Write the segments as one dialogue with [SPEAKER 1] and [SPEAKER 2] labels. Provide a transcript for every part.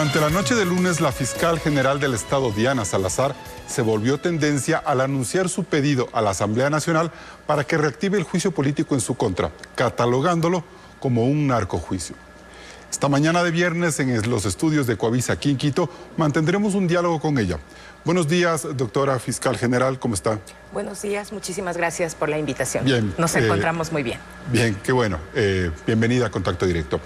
[SPEAKER 1] Durante la noche de lunes, la fiscal general del Estado, Diana Salazar, se volvió tendencia al anunciar su pedido a la Asamblea Nacional para que reactive el juicio político en su contra, catalogándolo como un narcojuicio. Esta mañana de viernes, en los estudios de Coavisa aquí en Quito, mantendremos un diálogo con ella. Buenos días, doctora fiscal general, ¿cómo está?
[SPEAKER 2] Buenos días, muchísimas gracias por la invitación.
[SPEAKER 1] Bien.
[SPEAKER 2] Nos encontramos muy bien.
[SPEAKER 1] Bien, qué bueno. Bienvenida a Contacto Directo.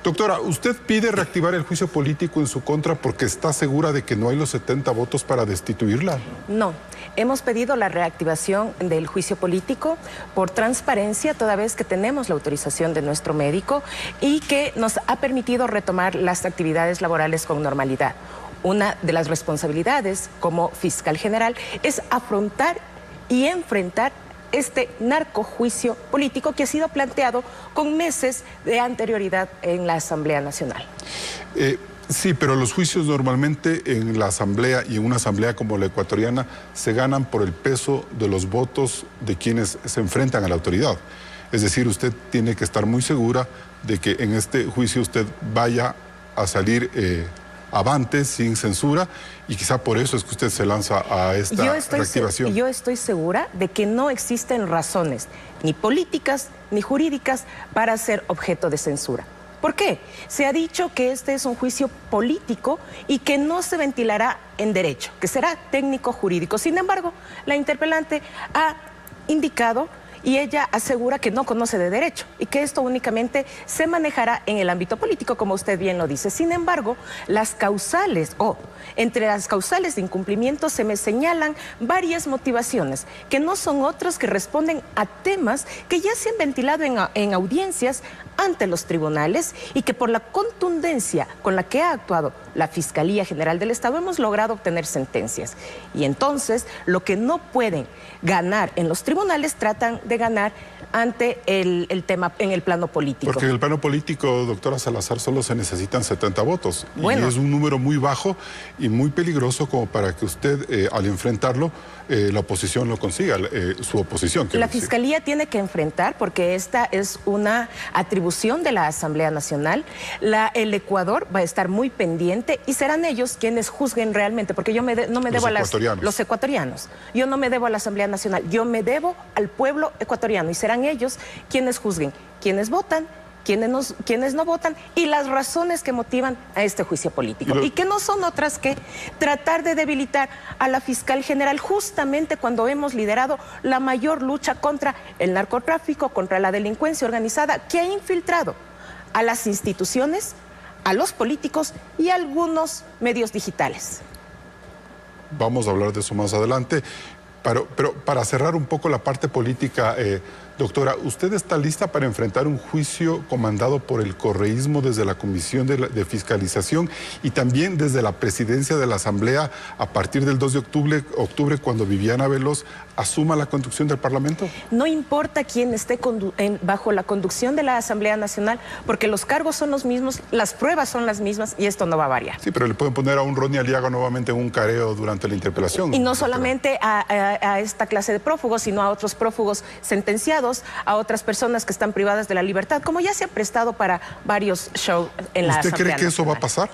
[SPEAKER 1] Doctora, usted pide reactivar el juicio político en su contra porque está segura de que no hay los 70 votos para destituirla.
[SPEAKER 2] No, hemos pedido la reactivación del juicio político por transparencia, toda vez que tenemos la autorización de nuestro médico y que nos ha permitido retomar las actividades laborales con normalidad. Una de las responsabilidades como fiscal general es afrontar y enfrentar este narcojuicio político que ha sido planteado con meses de anterioridad en la Asamblea Nacional.
[SPEAKER 1] Sí, pero los juicios normalmente en la Asamblea y en una Asamblea como la ecuatoriana se ganan por el peso de los votos de quienes se enfrentan a la autoridad. Es decir, usted tiene que estar muy segura de que en este juicio usted vaya a salir avante, sin censura, y quizá por eso es que usted se lanza a esta reactivación.
[SPEAKER 2] Yo estoy segura de que no existen razones, ni políticas, ni jurídicas, para ser objeto de censura. ¿Por qué? Se ha dicho que este es un juicio político y que no se ventilará en derecho, que será técnico-jurídico. Sin embargo, la interpelante ha indicado y ella asegura que no conoce de derecho y que esto únicamente se manejará en el ámbito político, como usted bien lo dice. Sin embargo, las causales entre las causales de incumplimiento se me señalan varias motivaciones que no son otras que responden a temas que ya se han ventilado en audiencias ante los tribunales y que por la contundencia con la que ha actuado la Fiscalía General del Estado hemos logrado obtener sentencias. Y entonces, lo que no pueden ganar en los tribunales, tratan de ganar ante el tema en el plano político.
[SPEAKER 1] Porque en el plano político, doctora Salazar, solo se necesitan 70 votos.
[SPEAKER 2] Bueno,
[SPEAKER 1] y es un número muy bajo y muy peligroso como para que usted, al enfrentarlo, la oposición lo consiga, su oposición.
[SPEAKER 2] La Fiscalía tiene que enfrentar, porque esta es una atribución de la Asamblea Nacional. El Ecuador va a estar muy pendiente y serán ellos quienes juzguen realmente, porque yo no me debo a los ecuatorianos. Yo no me debo a la Asamblea Nacional, yo me debo al pueblo ecuatoriano y serán ellos quienes juzguen, quienes votan, quienes no votan y las razones que motivan a este juicio político. Y que no son otras que tratar de debilitar a la fiscal general justamente cuando hemos liderado la mayor lucha contra el narcotráfico, contra la delincuencia organizada que ha infiltrado a las instituciones, a los políticos y a algunos medios digitales.
[SPEAKER 1] Vamos a hablar de eso más adelante. Pero para cerrar un poco la parte política, doctora, ¿usted está lista para enfrentar un juicio comandado por el correísmo desde la Comisión de Fiscalización y también desde la presidencia de la Asamblea a partir del 2 de octubre cuando Viviana Veloz asuma la conducción del Parlamento? No
[SPEAKER 2] importa quién esté bajo la conducción de la Asamblea Nacional, porque los cargos son los mismos, las pruebas son las mismas y esto no va a variar.
[SPEAKER 1] Sí, pero le pueden poner a un Ronnie Aliaga nuevamente en un careo durante la interpelación.
[SPEAKER 2] Y no solamente a esta clase de prófugos, sino a otros prófugos sentenciados, a otras personas que están privadas de la libertad, como ya se ha prestado para varios shows en la Asamblea
[SPEAKER 1] ¿Usted cree que eso va a pasar?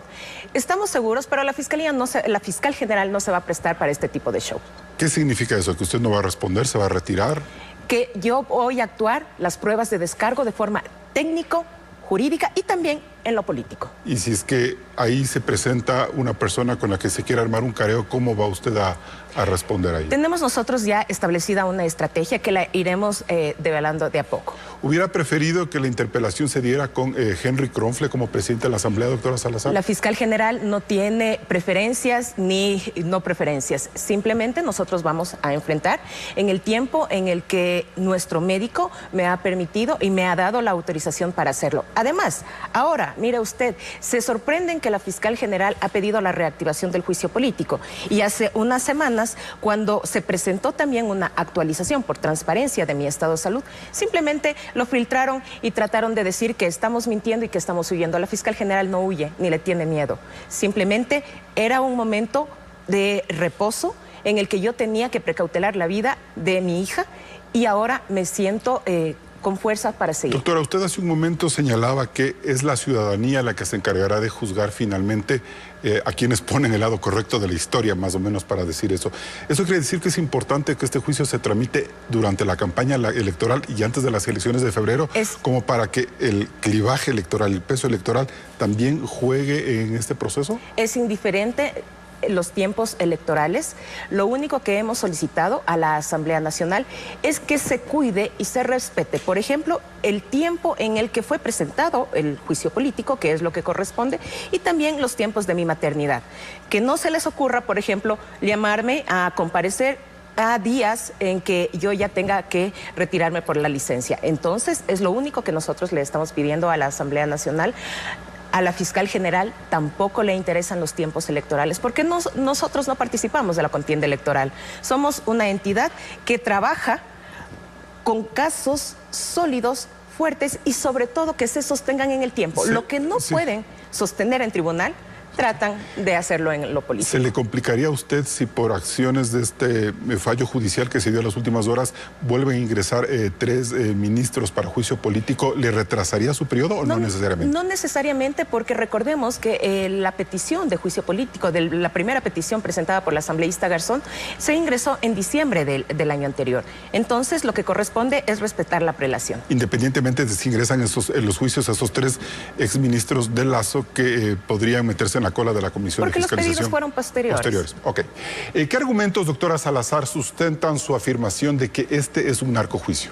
[SPEAKER 2] Estamos seguros, pero la fiscal general no se va a prestar para este tipo de show.
[SPEAKER 1] ¿Qué significa eso? ¿Que usted no va a responder, se va a retirar?
[SPEAKER 2] Que yo voy a actuar las pruebas de descargo de forma técnico, jurídica y también en lo político.
[SPEAKER 1] Y si es que ahí se presenta una persona con la que se quiere armar un careo, ¿cómo va usted a responder ahí?
[SPEAKER 2] Tenemos nosotros ya establecida una estrategia que la iremos develando de a poco.
[SPEAKER 1] ¿Hubiera preferido que la interpelación se diera con Henry Kronfle como presidente de la Asamblea, doctora Salazar?
[SPEAKER 2] La fiscal general no tiene preferencias ni no preferencias. Simplemente nosotros vamos a enfrentar en el tiempo en el que nuestro médico me ha permitido y me ha dado la autorización para hacerlo. Además, ahora, mire usted, se sorprenden que la fiscal general ha pedido la reactivación del juicio político y hace unas semanas, cuando se presentó también una actualización por transparencia de mi estado de salud, simplemente lo filtraron y trataron de decir que estamos mintiendo y que estamos huyendo. La fiscal general no huye ni le tiene miedo. Simplemente era un momento de reposo en el que yo tenía que precautelar la vida de mi hija y ahora me siento con fuerza para seguir.
[SPEAKER 1] Doctora, usted hace un momento señalaba que es la ciudadanía la que se encargará de juzgar finalmente a quienes ponen el lado correcto de la historia, más o menos, para decir eso. ¿Eso quiere decir que es importante que este juicio se tramite durante la campaña electoral y antes de las elecciones de febrero, como para que el clivaje electoral, el peso electoral, también juegue en este proceso?
[SPEAKER 2] Es indiferente los tiempos electorales. Lo único que hemos solicitado a la Asamblea Nacional es que se cuide y se respete, por ejemplo, el tiempo en el que fue presentado el juicio político, que es lo que corresponde, y también los tiempos de mi maternidad. Que no se les ocurra, por ejemplo, llamarme a comparecer a días en que yo ya tenga que retirarme por la licencia. Entonces, es lo único que nosotros le estamos pidiendo a la Asamblea Nacional. A la fiscal general tampoco le interesan los tiempos electorales, porque nosotros no participamos de la contienda electoral. Somos una entidad que trabaja con casos sólidos, fuertes y sobre todo que se sostengan en el tiempo. Sí, lo que no pueden sostener en tribunal, tratan de hacerlo en lo político.
[SPEAKER 1] ¿Se le complicaría a usted si por acciones de este fallo judicial que se dio en las últimas horas vuelven a ingresar 3 ministros para juicio político? ¿Le retrasaría su periodo o no necesariamente?
[SPEAKER 2] No necesariamente, porque recordemos que la petición de juicio político, la primera petición presentada por la asambleísta Garzón, se ingresó en diciembre del año anterior. Entonces, lo que corresponde es respetar la prelación.
[SPEAKER 1] Independientemente de si ingresan en los juicios a esos 3 exministros de Lazo que podrían meterse en la cola de la Comisión de Fiscalización.
[SPEAKER 2] Porque los pedidos fueron posteriores.
[SPEAKER 1] Ok. ¿Qué argumentos, doctora Salazar, sustentan su afirmación de que este es un narcojuicio?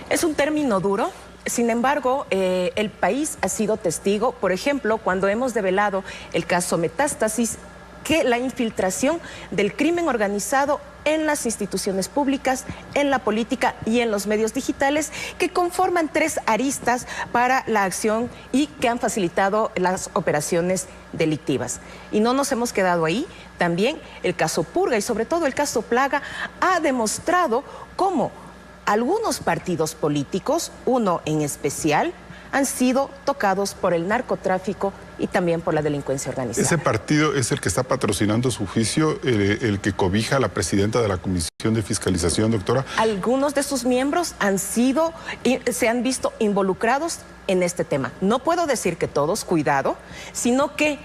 [SPEAKER 2] Es un término duro. Sin embargo, el país ha sido testigo, por ejemplo, cuando hemos develado el caso Metástasis, que la infiltración del crimen organizado en las instituciones públicas, en la política y en los medios digitales, que conforman 3 aristas para la acción y que han facilitado las operaciones delictivas. Y no nos hemos quedado ahí. También el caso Purga y sobre todo el caso Plaga ha demostrado cómo algunos partidos políticos, uno en especial, han sido tocados por el narcotráfico y también por la delincuencia organizada.
[SPEAKER 1] ¿Ese partido es el que está patrocinando su juicio, el que cobija a la presidenta de la Comisión de Fiscalización, doctora?
[SPEAKER 2] Algunos de sus miembros se han visto involucrados en este tema. No puedo decir que todos, cuidado, sino que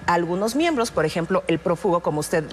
[SPEAKER 2] algunos miembros, por ejemplo, el prófugo, como usted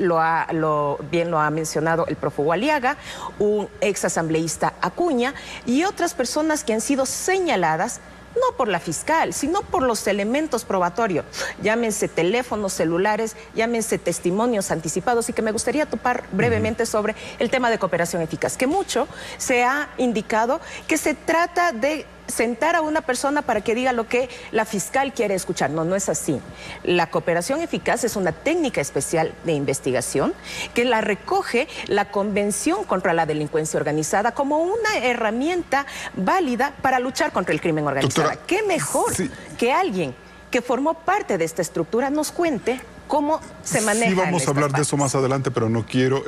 [SPEAKER 2] bien lo ha mencionado, el prófugo Aliaga, un ex asambleísta Acuña y otras personas que han sido señaladas no por la fiscal, sino por los elementos probatorios, llámense teléfonos celulares, llámense testimonios anticipados, y que me gustaría topar brevemente sobre el tema de cooperación eficaz, que mucho se ha indicado que se trata de sentar a una persona para que diga lo que la fiscal quiere escuchar. No, no es así. La cooperación eficaz es una técnica especial de investigación que la recoge la Convención contra la Delincuencia Organizada como una herramienta válida para luchar contra el crimen organizado. Doctora, ¿qué mejor que alguien que formó parte de esta estructura nos cuente cómo se maneja?
[SPEAKER 1] Sí, vamos a hablar de eso más adelante, pero no quiero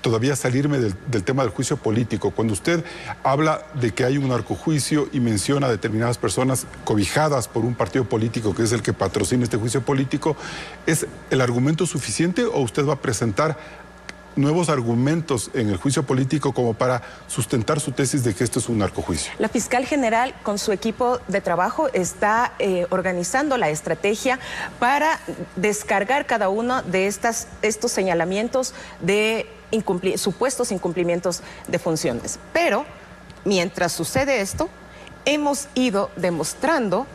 [SPEAKER 1] todavía salirme del tema del juicio político. Cuando usted habla de que hay un narcojuicio y menciona a determinadas personas cobijadas por un partido político que es el que patrocina este juicio político, ¿es el argumento suficiente o usted va a presentar nuevos argumentos en el juicio político como para sustentar su tesis de que esto es un narcojuicio?
[SPEAKER 2] La fiscal general con su equipo de trabajo está organizando la estrategia para descargar cada uno de estos señalamientos de supuestos incumplimientos de funciones. Pero mientras sucede esto, hemos ido demostrando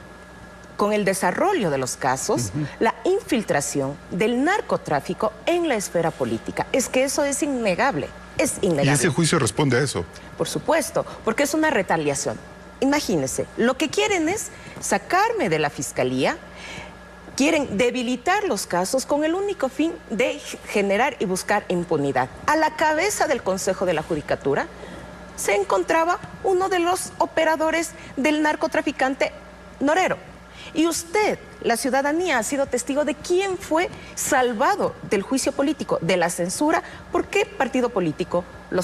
[SPEAKER 2] con el desarrollo de los casos, la infiltración del narcotráfico en la esfera política. Es que eso es innegable, es innegable.
[SPEAKER 1] ¿Y ese juicio responde a eso?
[SPEAKER 2] Por supuesto, porque es una retaliación. Imagínense, lo que quieren es sacarme de la fiscalía, quieren debilitar los casos con el único fin de generar y buscar impunidad. A la cabeza del Consejo de la Judicatura se encontraba uno de los operadores del narcotraficante Norero. Y usted, la ciudadanía, ha sido testigo de quién fue salvado del juicio político, de la censura. ¿Por qué partido político lo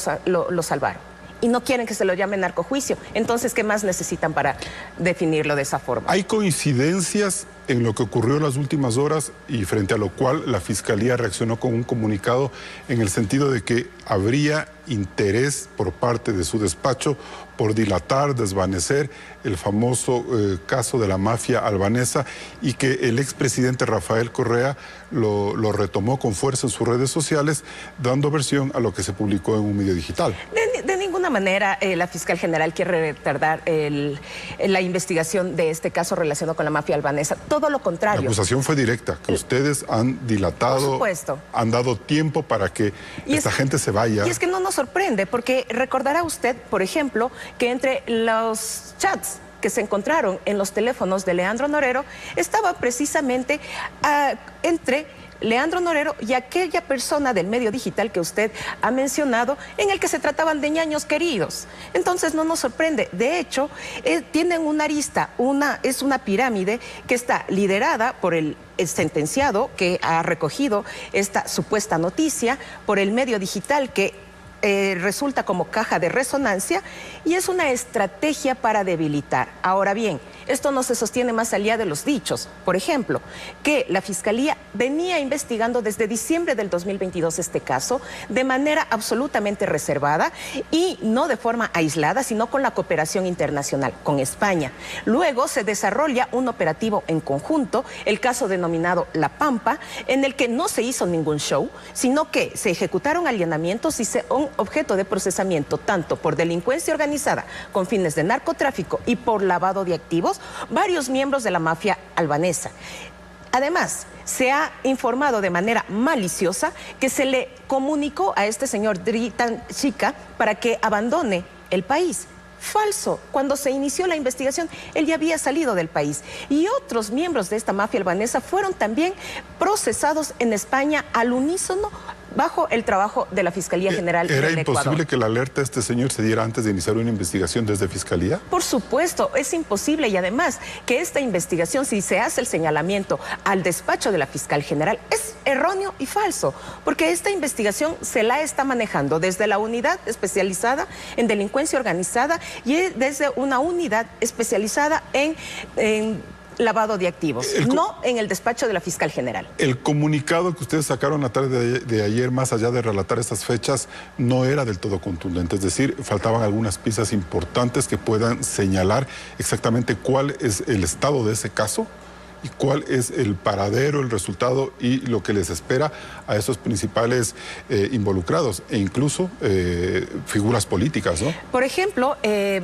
[SPEAKER 2] salvaron? Y no quieren que se lo llame narcojuicio. Entonces, ¿qué más necesitan para definirlo de esa forma?
[SPEAKER 1] ¿Hay coincidencias en lo que ocurrió en las últimas horas y frente a lo cual la Fiscalía reaccionó con un comunicado en el sentido de que habría interés por parte de su despacho por dilatar, desvanecer el famoso caso de la mafia albanesa y que el expresidente Rafael Correa lo retomó con fuerza en sus redes sociales, dando versión a lo que se publicó en un medio digital.
[SPEAKER 2] De ninguna manera la fiscal general quiere retardar la investigación de este caso relacionado con la mafia albanesa. Todo lo contrario.
[SPEAKER 1] La acusación fue directa, que ustedes han dilatado,
[SPEAKER 2] por supuesto,
[SPEAKER 1] han dado tiempo para que esta gente se vaya.
[SPEAKER 2] Y es que no nos sorprende, porque recordará usted, por ejemplo, que entre los chats que se encontraron en los teléfonos de Leandro Norero estaba precisamente entre Leandro Norero y aquella persona del medio digital que usted ha mencionado, en el que se trataban de ñaños queridos. Entonces no nos sorprende. De hecho, tienen una arista, es una pirámide que está liderada por el sentenciado que ha recogido esta supuesta noticia, por el medio digital que resulta como caja de resonancia, y es una estrategia para debilitar. Ahora bien, esto no se sostiene más allá de los dichos. Por ejemplo, que la Fiscalía venía investigando desde diciembre del 2022 este caso de manera absolutamente reservada y no de forma aislada, sino con la cooperación internacional con España. Luego se desarrolla un operativo en conjunto, el caso denominado La Pampa, en el que no se hizo ningún show, sino que se ejecutaron allanamientos y un objeto de procesamiento tanto por delincuencia organizada con fines de narcotráfico y por lavado de activos, varios miembros de la mafia albanesa. Además, se ha informado de manera maliciosa que se le comunicó a este señor Dritan Shika para que abandone el país. Falso. Cuando se inició la investigación, él ya había salido del país. Y otros miembros de esta mafia albanesa fueron también procesados en España al unísono bajo el trabajo de la Fiscalía General del Ecuador.
[SPEAKER 1] ¿Era imposible que la alerta de este señor se diera antes de iniciar una investigación desde Fiscalía?
[SPEAKER 2] Por supuesto, es imposible, y además que esta investigación, si se hace el señalamiento al despacho de la Fiscal General, es erróneo y falso, porque esta investigación se la está manejando desde la unidad especializada en delincuencia organizada y desde una unidad especializada en lavado de activos, no en el despacho de la Fiscal General.
[SPEAKER 1] El comunicado que ustedes sacaron la tarde de ayer, más allá de relatar estas fechas, no era del todo contundente, es decir, faltaban algunas piezas importantes que puedan señalar exactamente cuál es el estado de ese caso y cuál es el paradero, el resultado y lo que les espera a esos principales involucrados e incluso figuras políticas, ¿no?
[SPEAKER 2] Por ejemplo,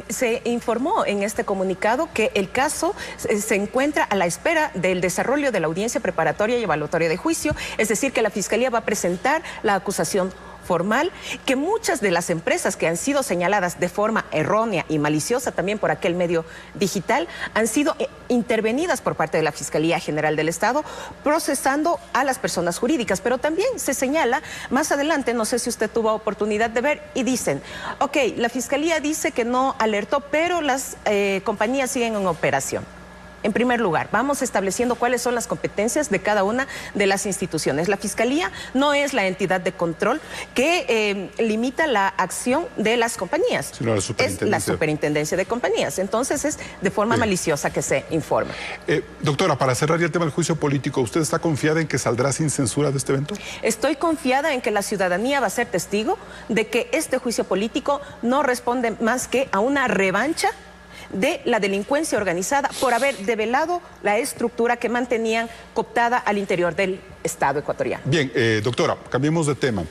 [SPEAKER 2] se informó en este comunicado que el caso se encuentra a la espera del desarrollo de la audiencia preparatoria y evaluatoria de juicio, es decir, que la Fiscalía va a presentar la acusación formal, que muchas de las empresas que han sido señaladas de forma errónea y maliciosa también por aquel medio digital han sido intervenidas por parte de la Fiscalía General del Estado, procesando a las personas jurídicas. Pero también se señala más adelante, no sé si usted tuvo oportunidad de ver, y dicen, ok, la Fiscalía dice que no alertó, pero las compañías siguen en operación. En primer lugar, vamos estableciendo cuáles son las competencias de cada una de las instituciones. La Fiscalía no es la entidad de control que limita la acción de las compañías.
[SPEAKER 1] Sino la superintendencia.
[SPEAKER 2] Es la superintendencia de compañías. Entonces es de forma maliciosa que se informa.
[SPEAKER 1] Doctora, para cerrar ya el tema del juicio político, ¿usted está confiada en que saldrá sin censura de este evento?
[SPEAKER 2] Estoy confiada en que la ciudadanía va a ser testigo de que este juicio político no responde más que a una revancha de la delincuencia organizada por haber develado la estructura que mantenían cooptada al interior del Estado ecuatoriano.
[SPEAKER 1] Bien, doctora, cambiemos de tema.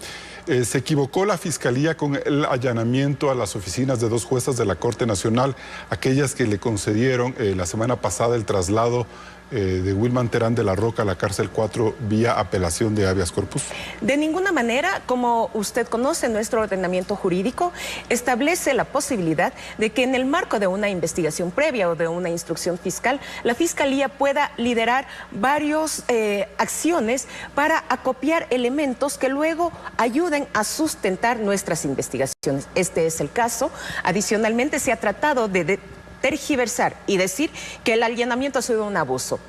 [SPEAKER 1] Se equivocó la Fiscalía con el allanamiento a las oficinas de dos juezas de la Corte Nacional, aquellas que le concedieron la semana pasada el traslado de Wilman Terán de la Roca a la cárcel 4 vía apelación de habeas corpus?
[SPEAKER 2] De ninguna manera. Como usted conoce, nuestro ordenamiento jurídico establece la posibilidad de que en el marco de una investigación previa o de una instrucción fiscal, la Fiscalía pueda liderar varias acciones para acopiar elementos que luego ayuden a sustentar nuestras investigaciones. Este es el caso. Adicionalmente, se ha tratado de tergiversar y decir que el allanamiento ha sido un abuso.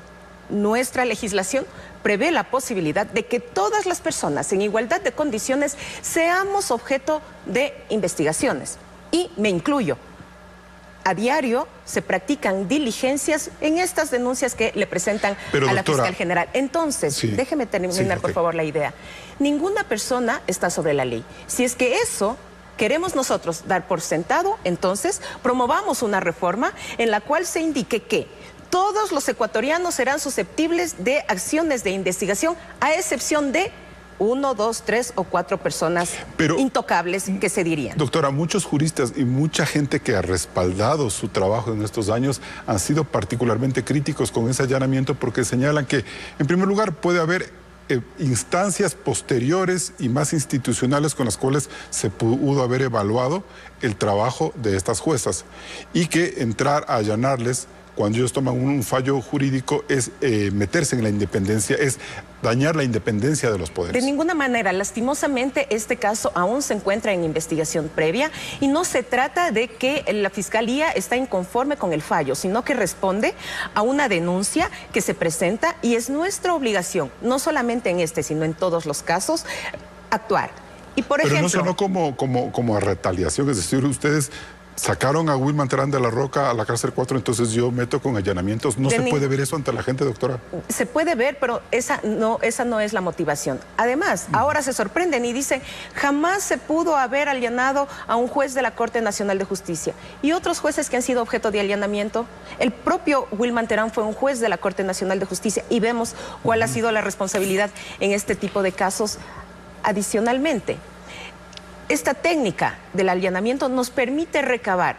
[SPEAKER 2] Nuestra legislación prevé la posibilidad de que todas las personas en igualdad de condiciones seamos objeto de investigaciones, y me incluyo. a diario se practican diligencias en estas denuncias que le presentan
[SPEAKER 1] Pero,
[SPEAKER 2] a la
[SPEAKER 1] doctora,
[SPEAKER 2] fiscal general. Entonces,
[SPEAKER 1] sí,
[SPEAKER 2] déjeme terminar, por favor, la idea. Ninguna persona está sobre la ley. Si es que eso queremos nosotros dar por sentado, entonces promovamos una reforma en la cual se indique que todos los ecuatorianos serán susceptibles de acciones de investigación, a excepción de 1, 2, 3 o 4 personas intocables que se dirían.
[SPEAKER 1] Doctora, muchos juristas y mucha gente que ha respaldado su trabajo en estos años han sido particularmente críticos con ese allanamiento porque señalan que, en primer lugar, puede haber instancias posteriores y más institucionales con las cuales se pudo haber evaluado el trabajo de estas juezas y que entrar a allanarles cuando ellos toman un fallo jurídico es meterse en la independencia, es dañar la independencia de los poderes.
[SPEAKER 2] De ninguna manera, lastimosamente, este caso aún se encuentra en investigación previa y no se trata de que la Fiscalía está inconforme con el fallo, sino que responde a una denuncia que se presenta y es nuestra obligación, no solamente en este, sino en todos los casos, actuar. Y por ejemplo,
[SPEAKER 1] no sonó como a retaliación, es decir, ustedes sacaron a Wilman Terán de la Roca a la cárcel 4, entonces yo meto con allanamientos. ¿No se puede ver eso ante la gente, doctora?
[SPEAKER 2] Se puede ver, pero esa no es la motivación. Además, ahora se sorprenden y dicen, jamás se pudo haber allanado a un juez de la Corte Nacional de Justicia. Y otros jueces que han sido objeto de allanamiento, el propio Wilman Terán fue un juez de la Corte Nacional de Justicia y vemos cuál ha sido la responsabilidad en este tipo de casos. Adicionalmente, esta técnica del allanamiento nos permite recabar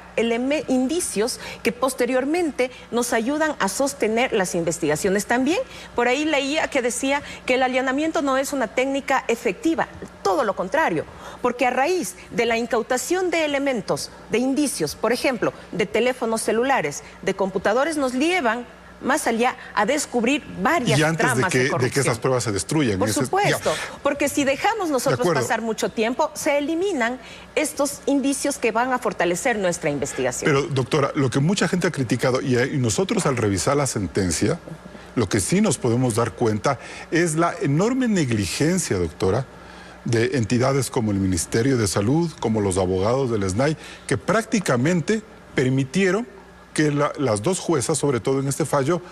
[SPEAKER 2] indicios que posteriormente nos ayudan a sostener las investigaciones. También por ahí leía que decía que el allanamiento no es una técnica efectiva, todo lo contrario, porque a raíz de la incautación de elementos, de indicios, por ejemplo, de teléfonos celulares, de computadores, nos llevan más allá a descubrir varias tramas de corrupción.
[SPEAKER 1] De que esas pruebas se destruyan.
[SPEAKER 2] Por supuesto, porque si dejamos nosotros pasar mucho tiempo, se eliminan estos indicios que van a fortalecer nuestra investigación.
[SPEAKER 1] Pero, doctora, lo que mucha gente ha criticado, y nosotros al revisar la sentencia, lo que sí nos podemos dar cuenta es la enorme negligencia, doctora, de entidades como el Ministerio de Salud, como los abogados del SNAI, que prácticamente permitieron que las dos juezas, sobre todo en este fallo,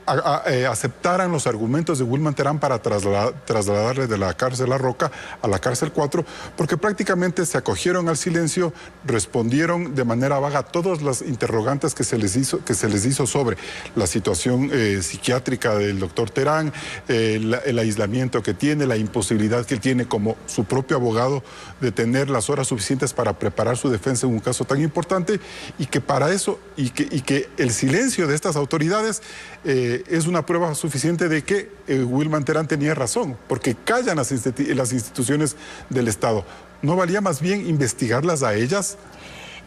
[SPEAKER 1] aceptaran los argumentos de Wilman Terán para trasladarle de la cárcel La Roca a la cárcel 4, porque prácticamente se acogieron al silencio, respondieron de manera vaga a todas las interrogantes que se les hizo sobre la situación psiquiátrica del doctor Terán, el aislamiento que tiene, la imposibilidad que él tiene como su propio abogado de tener las horas suficientes para preparar su defensa en un caso tan importante, y que para eso, y que el silencio de estas autoridades es una prueba suficiente de que Wilman Terán tenía razón, porque callan las instituciones del Estado. ¿No valía más bien investigarlas a ellas?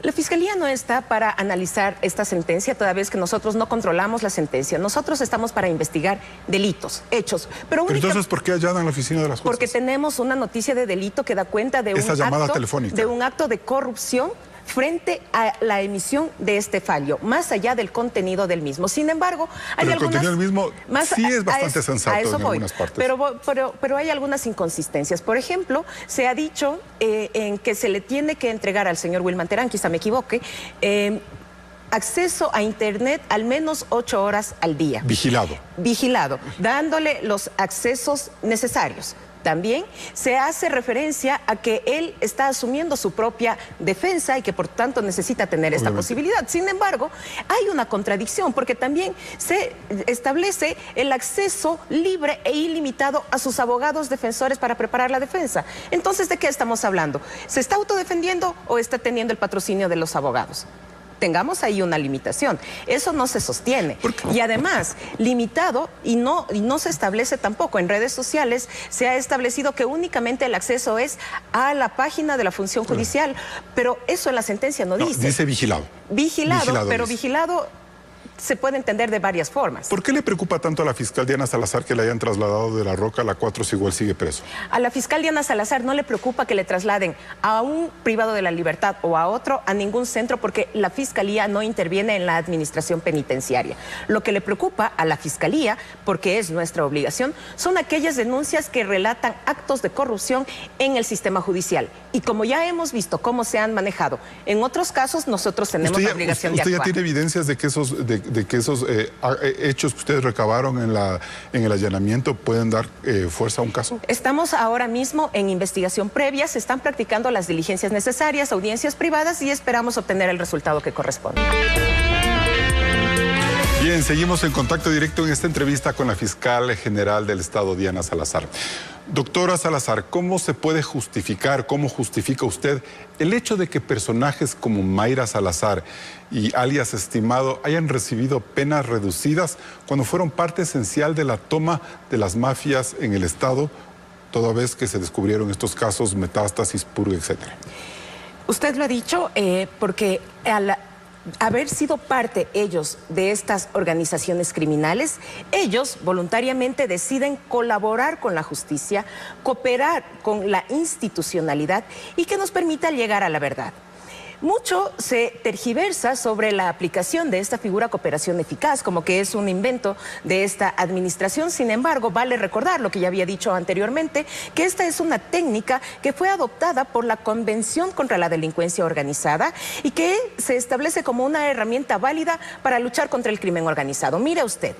[SPEAKER 2] La Fiscalía no está para analizar esta sentencia, toda vez que nosotros no controlamos la sentencia. Nosotros estamos para investigar delitos, hechos. Pero
[SPEAKER 1] entonces, ¿por qué allanan la oficina de las jueces?
[SPEAKER 2] Porque tenemos una noticia de delito que da cuenta de un acto de corrupción frente a la emisión de este fallo, más allá del contenido del mismo. Sin embargo, hay
[SPEAKER 1] el contenido del mismo sí es bastante sensato en algunas partes.
[SPEAKER 2] Pero hay algunas inconsistencias. Por ejemplo, se ha dicho en que se le tiene que entregar al señor Wilman Terán, quizá me equivoque, acceso a Internet al menos 8 horas al día. Vigilado, dándole los accesos necesarios. También se hace referencia a que él está asumiendo su propia defensa y que por tanto necesita tener esta posibilidad. Sin embargo, hay una contradicción porque también se establece el acceso libre e ilimitado a sus abogados defensores para preparar la defensa. Entonces, ¿de qué estamos hablando? ¿Se está autodefendiendo o está teniendo el patrocinio de los abogados? Tengamos ahí una limitación. Eso no se sostiene. Y además, limitado, y no se establece tampoco. En redes sociales se ha establecido que únicamente el acceso es a la página de la función judicial, pero eso en la sentencia no dice.
[SPEAKER 1] Dice vigilado.
[SPEAKER 2] Vigilado, pero vigilado se puede entender de varias formas.
[SPEAKER 1] ¿Por qué le preocupa tanto a la fiscal Diana Salazar que le hayan trasladado de La Roca a la 4 si igual sigue preso?
[SPEAKER 2] A la fiscal Diana Salazar no le preocupa que le trasladen a un privado de la libertad o a otro, a ningún centro, porque la fiscalía no interviene en la administración penitenciaria. Lo que le preocupa a la fiscalía, porque es nuestra obligación, son aquellas denuncias que relatan actos de corrupción en el sistema judicial. Y como ya hemos visto cómo se han manejado en otros casos, nosotros tenemos la obligación de actuar.
[SPEAKER 1] ¿Usted ya tiene evidencias de que esos hechos que ustedes recabaron en el allanamiento pueden dar fuerza a un caso?
[SPEAKER 2] Estamos ahora mismo en investigación previa, se están practicando las diligencias necesarias, audiencias privadas y esperamos obtener el resultado que corresponde.
[SPEAKER 1] Bien, seguimos en contacto directo en esta entrevista con la fiscal general del Estado, Diana Salazar. Doctora Salazar, ¿cómo se puede justificar, cómo justifica usted el hecho de que personajes como Mayra Salazar y alias Estimado hayan recibido penas reducidas cuando fueron parte esencial de la toma de las mafias en el Estado, toda vez que se descubrieron estos casos, Metástasis, Purga, etcétera?
[SPEAKER 2] Usted lo ha dicho porque al haber sido parte ellos de estas organizaciones criminales, ellos voluntariamente deciden colaborar con la justicia, cooperar con la institucionalidad y que nos permita llegar a la verdad. Mucho se tergiversa sobre la aplicación de esta figura cooperación eficaz, como que es un invento de esta administración. Sin embargo, vale recordar lo que ya había dicho anteriormente, que esta es una técnica que fue adoptada por la Convención contra la Delincuencia Organizada y que se establece como una herramienta válida para luchar contra el crimen organizado. Mire usted,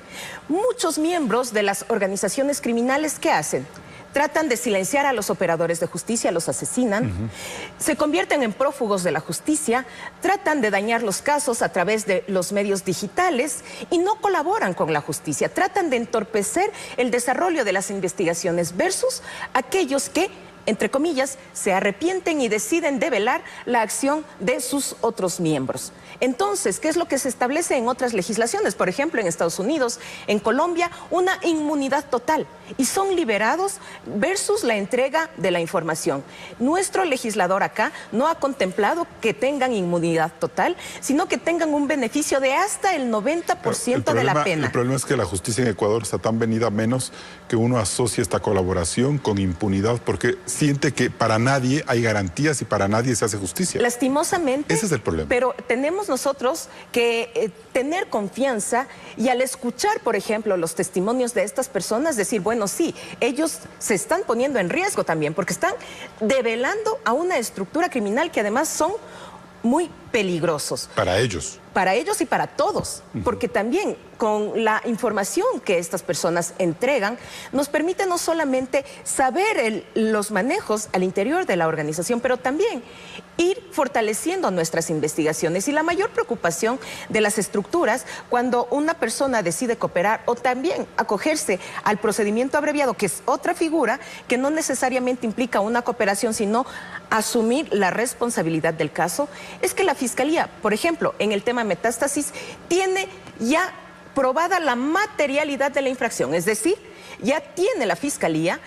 [SPEAKER 2] muchos miembros de las organizaciones criminales, ¿qué hacen? Tratan de silenciar a los operadores de justicia, los asesinan, se convierten en prófugos de la justicia, tratan de dañar los casos a través de los medios digitales y no colaboran con la justicia, tratan de entorpecer el desarrollo de las investigaciones versus aquellos que, entre comillas, se arrepienten y deciden develar la acción de sus otros miembros. Entonces, ¿qué es lo que se establece en otras legislaciones? Por ejemplo, en Estados Unidos, en Colombia, una inmunidad total y son liberados versus la entrega de la información. Nuestro legislador acá no ha contemplado que tengan inmunidad total, sino que tengan un beneficio de hasta el 90% de la pena.
[SPEAKER 1] El problema es que la justicia en Ecuador está tan venida menos que uno asocia esta colaboración con impunidad porque siente que para nadie hay garantías y para nadie se hace justicia.
[SPEAKER 2] Lastimosamente.
[SPEAKER 1] Ese es el problema.
[SPEAKER 2] Pero tenemos nosotros que tener confianza y al escuchar, por ejemplo, los testimonios de estas personas, decir, bueno, sí, ellos se están poniendo en riesgo también porque están develando a una estructura criminal que además son muy peligrosos.
[SPEAKER 1] Para ellos.
[SPEAKER 2] Para ellos y para todos, porque también con la información que estas personas entregan, nos permite no solamente saber los manejos al interior de la organización, pero también ir fortaleciendo nuestras investigaciones. Y la mayor preocupación de las estructuras, cuando una persona decide cooperar o también acogerse al procedimiento abreviado, que es otra figura que no necesariamente implica una cooperación, sino asumir la responsabilidad del caso, es que la Fiscalía, por ejemplo, en el tema Metástasis, tiene ya probada la materialidad de la infracción, es decir, ya tiene la Fiscalía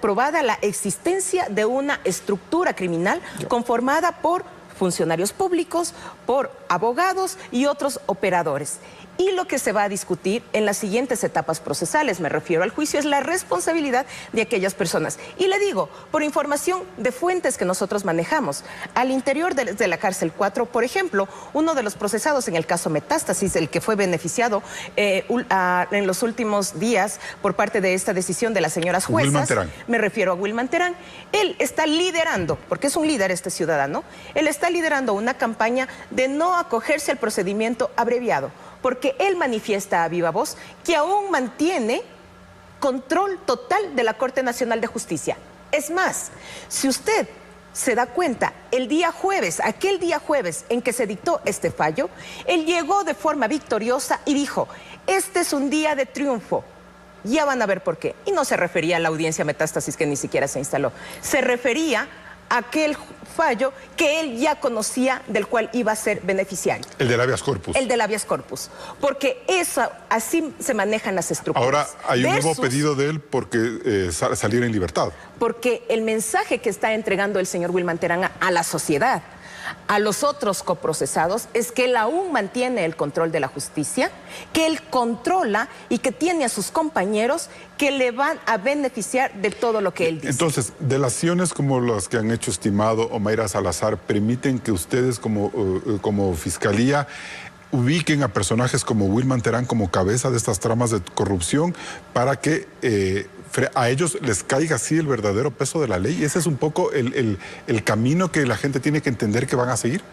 [SPEAKER 2] probada la existencia de una estructura criminal conformada por funcionarios públicos, por abogados y otros operadores. Y lo que se va a discutir en las siguientes etapas procesales, me refiero al juicio, es la responsabilidad de aquellas personas. Y le digo, por información de fuentes que nosotros manejamos, al interior de la cárcel 4, por ejemplo, uno de los procesados en el caso Metástasis, el que fue beneficiado en los últimos días por parte de esta decisión de las señoras juezas, me refiero a Wilman Terán, él está liderando, porque es un líder este ciudadano, él está liderando una campaña de no acogerse al procedimiento abreviado, porque él manifiesta a viva voz que aún mantiene control total de la Corte Nacional de Justicia. Es más, si usted se da cuenta, el día jueves, aquel día jueves en que se dictó este fallo, él llegó de forma victoriosa y dijo, este es un día de triunfo. Ya van a ver por qué. Y no se refería a la audiencia Metástasis que ni siquiera se instaló. Se refería a aquel fallo que él ya conocía, del cual iba a ser beneficiario.
[SPEAKER 1] El del habeas corpus.
[SPEAKER 2] El del habeas corpus. Porque eso, así se manejan las estructuras.
[SPEAKER 1] Ahora hay un nuevo pedido de él porque saliera en libertad.
[SPEAKER 2] Porque el mensaje que está entregando el señor Wilman Terán a la sociedad, a los otros coprocesados es que él aún mantiene el control de la justicia, que él controla y que tiene a sus compañeros que le van a beneficiar de todo lo que él dice.
[SPEAKER 1] Entonces, delaciones como las que han hecho estimado Omaira Salazar permiten que ustedes como fiscalía ubiquen a personajes como Wilman Terán como cabeza de estas tramas de corrupción para que a ellos les caiga así el verdadero peso de la ley. Ese es un poco el camino que la gente tiene que entender que van a seguir.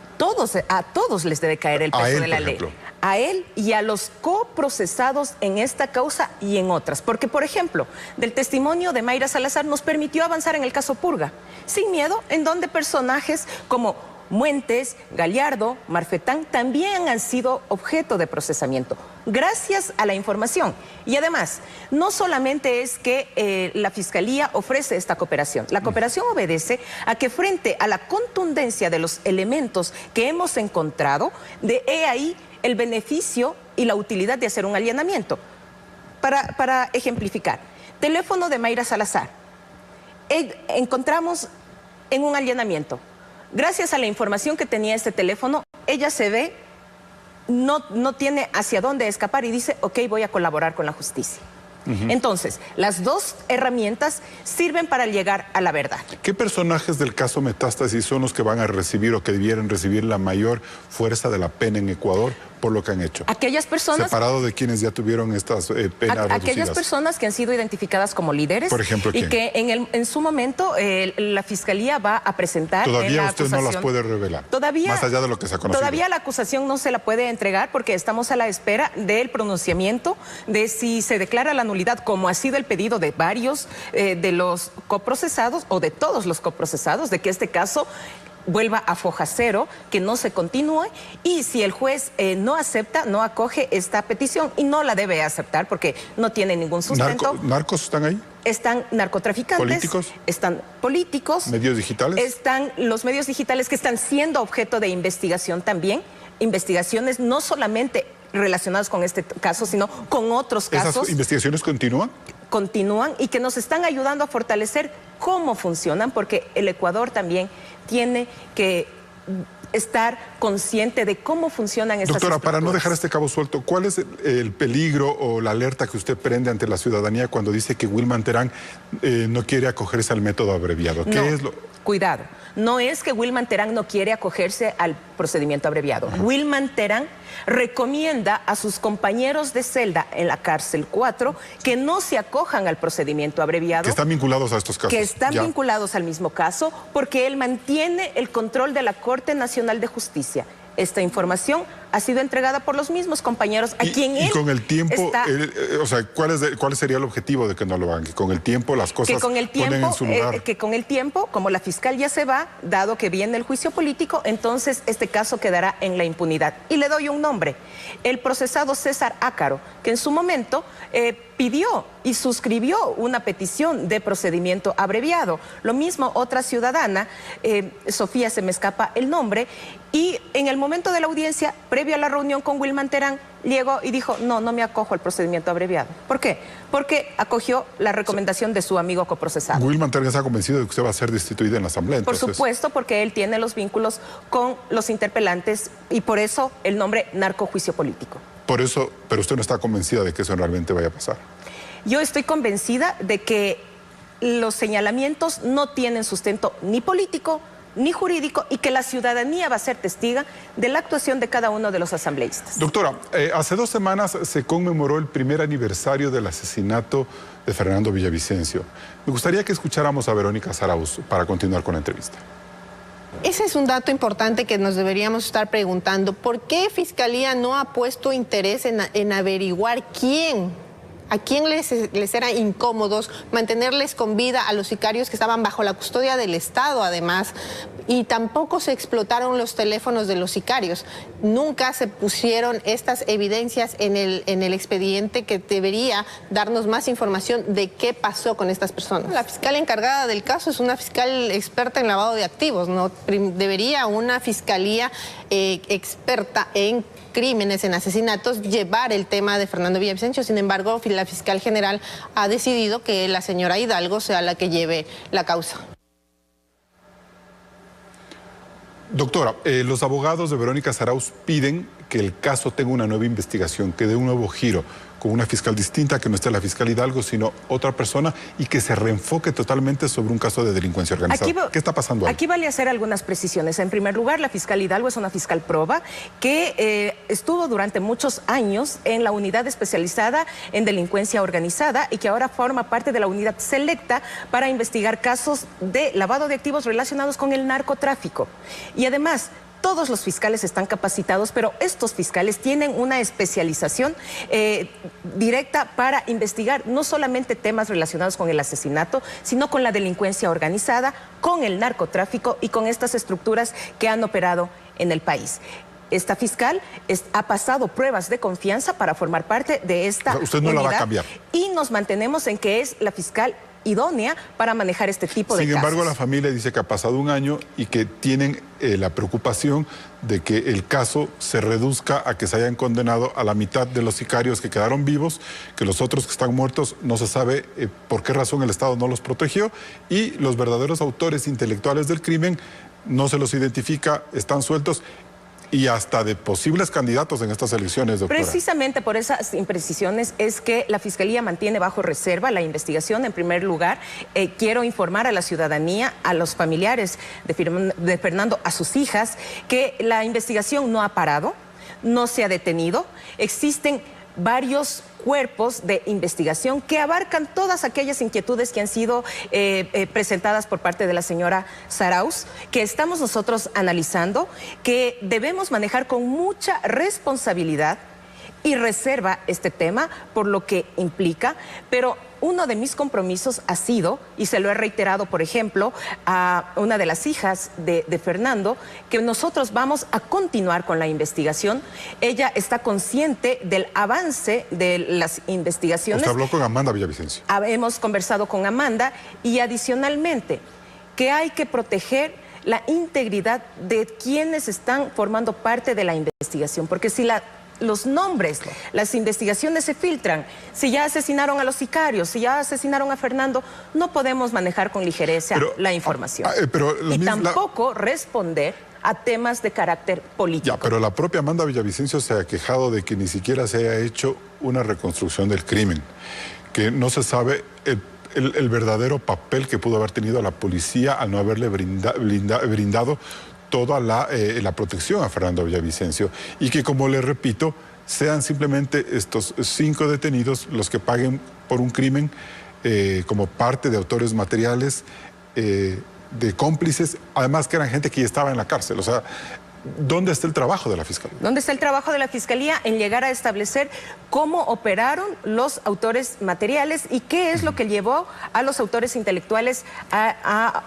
[SPEAKER 2] A todos les debe caer el peso de la ley. A él y a los coprocesados en esta causa y en otras. Porque, por ejemplo, del testimonio de Mayra Salazar nos permitió avanzar en el caso Purga, sin miedo, en donde personajes como Muentes, Gallardo, Marfetán también han sido objeto de procesamiento, gracias a la información. Y además, no solamente es que la Fiscalía ofrece esta cooperación. La cooperación obedece a que frente a la contundencia de los elementos que hemos encontrado, de ahí el beneficio y la utilidad de hacer un allanamiento. Para ejemplificar, teléfono de Mayra Salazar. Encontramos en un allanamiento. Gracias a la información que tenía este teléfono, ella se ve, no tiene hacia dónde escapar y dice, ok, voy a colaborar con la justicia. Entonces, las dos herramientas sirven para llegar a la verdad.
[SPEAKER 1] ¿Qué personajes del caso Metástasis son los que van a recibir o que debieran recibir la mayor fuerza de la pena en Ecuador por lo que han hecho?
[SPEAKER 2] Aquellas personas...
[SPEAKER 1] Separado de quienes ya tuvieron estas penas reducidas.
[SPEAKER 2] Aquellas personas que han sido identificadas como líderes.
[SPEAKER 1] Por ejemplo, ¿quién?
[SPEAKER 2] Y que en su momento la Fiscalía va a presentar en la
[SPEAKER 1] Todavía usted
[SPEAKER 2] acusación.
[SPEAKER 1] no las puede revelar.
[SPEAKER 2] Todavía,
[SPEAKER 1] más allá de lo que se ha conocido.
[SPEAKER 2] Todavía la acusación no se la puede entregar porque estamos a la espera del pronunciamiento de si se declara la nulidad, como ha sido el pedido de varios de los coprocesados o de todos los coprocesados, de que este caso vuelva a foja cero, que no se continúe, y si el juez no acepta, no acoge esta petición, y no la debe aceptar porque no tiene ningún sustento.
[SPEAKER 1] ¿Narcos están ahí?
[SPEAKER 2] Están narcotraficantes.
[SPEAKER 1] ¿Políticos?
[SPEAKER 2] Están políticos.
[SPEAKER 1] ¿Medios digitales?
[SPEAKER 2] Están los medios digitales que están siendo objeto de investigación también. Investigaciones no solamente relacionadas con este caso, sino con otros casos.
[SPEAKER 1] ¿Esas investigaciones continúan?
[SPEAKER 2] Continúan y que nos están ayudando a fortalecer cómo funcionan, porque el Ecuador también tiene que estar consciente de cómo funcionan estas
[SPEAKER 1] Doctora,
[SPEAKER 2] estructuras.
[SPEAKER 1] para no dejar este cabo suelto, ¿cuál es el peligro o la alerta que usted prende ante la ciudadanía cuando dice que Wilman Terán no quiere acogerse al método abreviado? ¿Qué es lo...?
[SPEAKER 2] Cuidado, no es que Wilman Terán no quiere acogerse al procedimiento abreviado. Wilman Terán recomienda a sus compañeros de celda en la cárcel 4 que no se acojan al procedimiento abreviado.
[SPEAKER 1] Que están vinculados a estos casos.
[SPEAKER 2] Que están vinculados al mismo caso, porque él mantiene el control de la Corte Nacional de Justicia. Esta información ha sido entregada por los mismos compañeros a quien él
[SPEAKER 1] con el tiempo,
[SPEAKER 2] está...
[SPEAKER 1] o sea, ¿cuál sería el objetivo de que no lo hagan? Que con el tiempo las cosas ponen en su lugar.
[SPEAKER 2] Que con el tiempo, como la fiscal ya se va, dado que viene el juicio político, entonces este caso quedará en la impunidad. Y le doy un nombre, el procesado César Ácaro, que en su momento pidió y suscribió una petición de procedimiento abreviado. Lo mismo otra ciudadana, Sofía, se me escapa el nombre, y en el momento de la audiencia, previo a la reunión con Wilman Terán, llegó y dijo, no me acojo al procedimiento abreviado. ¿Por qué? Porque acogió la recomendación de su amigo coprocesado.
[SPEAKER 1] Wilman Terán está convencido de que usted va a ser destituido en la Asamblea, entonces.
[SPEAKER 2] Por supuesto, porque él tiene los vínculos con los interpelantes y por eso el nombre narcojuicio político.
[SPEAKER 1] Por eso, pero usted no está convencida de que eso realmente vaya a pasar.
[SPEAKER 2] Yo estoy convencida de que los señalamientos no tienen sustento ni político ni jurídico y que la ciudadanía va a ser testiga de la actuación de cada uno de los asambleístas.
[SPEAKER 1] Doctora, hace 2 semanas se conmemoró el primer aniversario del asesinato de Fernando Villavicencio. Me gustaría que escucháramos a Verónica Zarauz para continuar con la entrevista.
[SPEAKER 3] Ese es un dato importante que nos deberíamos estar preguntando. ¿Por qué Fiscalía no ha puesto interés en averiguar a quién les era incómodos mantenerles con vida a los sicarios que estaban bajo la custodia del Estado, además? Y tampoco se explotaron los teléfonos de los sicarios. Nunca se pusieron estas evidencias en el expediente que debería darnos más información de qué pasó con estas personas. La fiscal encargada del caso es una fiscal experta en lavado de activos, ¿no? Debería una fiscalía experta en crímenes, en asesinatos, llevar el tema de Fernando Villavicencio. Sin embargo, la fiscal general ha decidido que la señora Hidalgo sea la que lleve la causa.
[SPEAKER 1] Doctora, los abogados de Verónica Zarauz piden que el caso tenga una nueva investigación, que dé un nuevo giro, con una fiscal distinta, que no esté la fiscal Hidalgo, sino otra persona, y que se reenfoque totalmente sobre un caso de delincuencia organizada. ¿Qué está pasando ahí?
[SPEAKER 2] Aquí vale hacer algunas precisiones. En primer lugar, la fiscal Hidalgo es una fiscal proba que estuvo durante muchos años en la unidad especializada en delincuencia organizada y que ahora forma parte de la unidad selecta para investigar casos de lavado de activos relacionados con el narcotráfico. Y además, todos los fiscales están capacitados, pero estos fiscales tienen una especialización directa para investigar no solamente temas relacionados con el asesinato, sino con la delincuencia organizada, con el narcotráfico y con estas estructuras que han operado en el país. Esta fiscal ha pasado pruebas de confianza para formar parte de esta unidad.
[SPEAKER 1] Usted no la va a cambiar.
[SPEAKER 2] Y nos mantenemos en que es la fiscal idónea para manejar este tipo de casos.
[SPEAKER 1] Sin embargo, la familia dice que ha pasado un año y que tienen la preocupación de que el caso se reduzca a que se hayan condenado a la mitad de los sicarios que quedaron vivos, que los otros que están muertos no se sabe por qué razón el Estado no los protegió, y los verdaderos autores intelectuales del crimen no se los identifica, están sueltos, y hasta de posibles candidatos en estas elecciones, doctora.
[SPEAKER 2] Precisamente por esas imprecisiones es que la Fiscalía mantiene bajo reserva la investigación. En primer lugar, quiero informar a la ciudadanía, a los familiares de Fernando, a sus hijas, que la investigación no ha parado, no se ha detenido. Existen varios cuerpos de investigación que abarcan todas aquellas inquietudes que han sido presentadas por parte de la señora Zarauz, que estamos nosotros analizando, que debemos manejar con mucha responsabilidad y reserva este tema por lo que implica, pero uno de mis compromisos ha sido, y se lo he reiterado, por ejemplo, a una de las hijas de Fernando, que nosotros vamos a continuar con la investigación. Ella está consciente del avance de las investigaciones.
[SPEAKER 1] ¿Usted habló con Amanda Villavicencio?
[SPEAKER 2] Hemos conversado con Amanda y adicionalmente que hay que proteger la integridad de quienes están formando parte de la investigación, porque si los nombres, las investigaciones se filtran, si ya asesinaron a los sicarios, si ya asesinaron a Fernando, no podemos manejar con ligereza la información. Y tampoco responder a temas de carácter político.
[SPEAKER 1] Ya, pero la propia Amanda Villavicencio se ha quejado de que ni siquiera se haya hecho una reconstrucción del crimen, que no se sabe el verdadero papel que pudo haber tenido la policía al no haberle brindado toda la protección a Fernando Villavicencio, y que, como le repito, sean simplemente estos 5 detenidos los que paguen por un crimen como parte de autores materiales, de cómplices, además que eran gente que ya estaba en la cárcel. O sea, ¿dónde está el trabajo de la Fiscalía?
[SPEAKER 2] ¿Dónde está el trabajo de la Fiscalía en llegar a establecer cómo operaron los autores materiales y qué es lo que llevó a los autores intelectuales a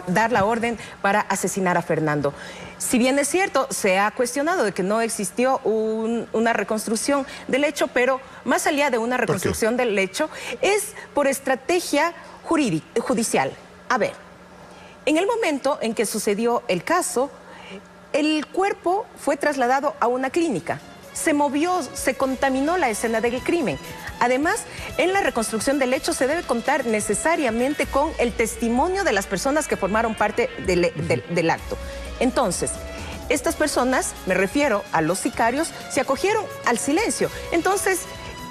[SPEAKER 2] dar la orden para asesinar a Fernando? Si bien es cierto, se ha cuestionado de que no existió una reconstrucción del hecho, pero más allá de una reconstrucción del hecho, es por estrategia judicial. A ver, en el momento en que sucedió el caso, el cuerpo fue trasladado a una clínica, se movió, se contaminó la escena del crimen. Además, en la reconstrucción del hecho se debe contar necesariamente con el testimonio de las personas que formaron parte del acto. Entonces, estas personas, me refiero a los sicarios, se acogieron al silencio. Entonces,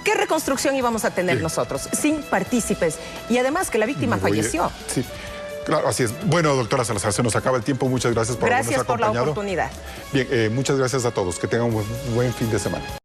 [SPEAKER 2] ¿qué reconstrucción íbamos a tener nosotros? Sin partícipes. Y además que la víctima falleció.
[SPEAKER 1] Sí. Claro, así es. Bueno, doctora Salazar, se nos acaba el tiempo. Muchas gracias por habernos acompañado.
[SPEAKER 2] Gracias por la oportunidad.
[SPEAKER 1] Bien, muchas gracias a todos. Que tengan un buen fin de semana.